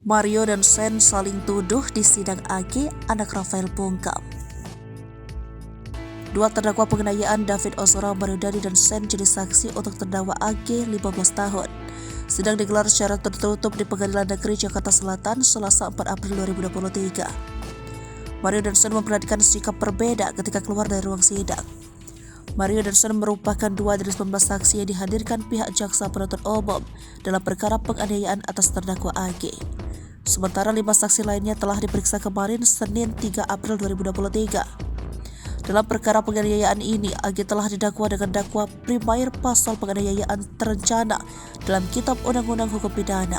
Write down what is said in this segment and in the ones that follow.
Mario dan Sen saling tuduh di sidang AG, anak Rafael bungkam. Dua terdakwa penganiayaan David Ozora, Mario Dandi, dan Sen jadi saksi untuk terdakwa AG 15 tahun. Sidang digelar secara tertutup di Pengadilan Negeri Jakarta Selatan Selasa 4 April 2023. Mario dan Sen memperhatikan sikap berbeda ketika keluar dari ruang sidang. Mario dan Sen merupakan dua dari 19 saksi yang dihadirkan pihak jaksa penuntut umum dalam perkara penganiayaan atas terdakwa AG. Sementara 5 saksi lainnya telah diperiksa kemarin Senin 3 April 2023. Dalam perkara penganiayaan ini, AG telah didakwa dengan dakwa primair pasal penganiayaan terencana dalam Kitab Undang-Undang Hukum Pidana.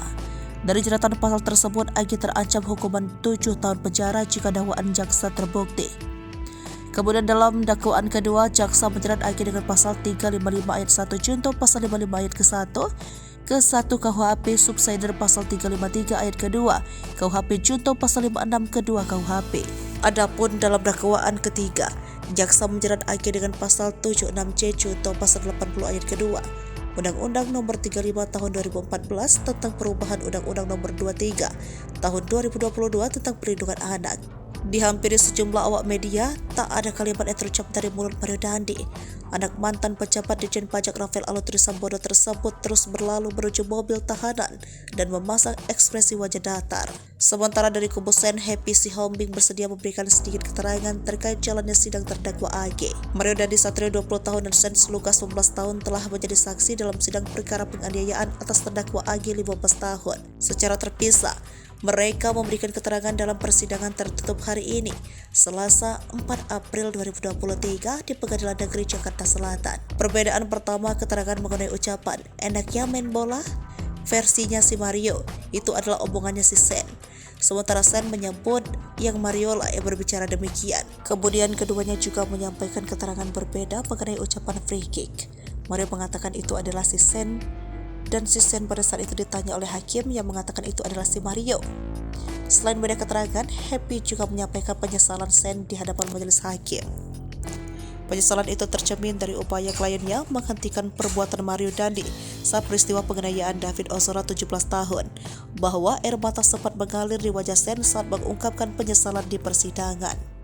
Dari jeratan pasal tersebut, AG terancam hukuman 7 tahun penjara jika dakwaan jaksa terbukti. Kemudian dalam dakwaan kedua, jaksa menjerat AG dengan pasal 355 ayat 1 junto pasal 55 ayat ke-1 ke-1 KUHP subsider pasal 353 ayat kedua KUHP junto pasal 56 kedua KUHP. Adapun dalam dakwaan ketiga, jaksa menjerat AG dengan pasal 76C junto pasal 80 ayat kedua Undang-Undang Nomor 35 Tahun 2014 tentang perubahan Undang-Undang Nomor 23 Tahun 2022 tentang perlindungan anak. Dihampiri sejumlah awak media, tak ada kalimat yang terucap dari mulut Mario Dandi. Anak mantan pejabat Ditjen Pajak Rafael Alun Trisambodo tersebut terus berlalu menuju mobil tahanan dan memasang ekspresi wajah datar. Sementara dari kubu Sen, Happy Sihombing bersedia memberikan sedikit keterangan terkait jalannya sidang terdakwa AG. Mario Dandi Satrio 20 tahun dan Sen Lukas 19 tahun telah menjadi saksi dalam sidang perkara penganiayaan atas terdakwa AG 15 tahun. Secara terpisah, mereka memberikan keterangan dalam persidangan tertutup hari ini, Selasa 4 April 2023 di Pengadilan Negeri Jakarta Selatan. Perbedaan pertama, keterangan mengenai ucapan "enaknya main bola" versinya si Mario, itu adalah omongannya si Sen. Sementara Sen menyebut yang Mario lah yang berbicara demikian. Kemudian keduanya juga menyampaikan keterangan berbeda mengenai ucapan free kick. Mario mengatakan itu adalah si Sen, dan si Sen pada saat itu ditanya oleh hakim yang mengatakan itu adalah si Mario. Selain beda keterangan, Happy juga menyampaikan penyesalan Sen di hadapan majelis hakim. Penyesalan itu tercermin dari upaya kliennya menghentikan perbuatan Mario Dandi saat peristiwa penganiayaan David Ozora 17 tahun, bahwa air mata sempat mengalir di wajah Sen saat mengungkapkan penyesalan di persidangan.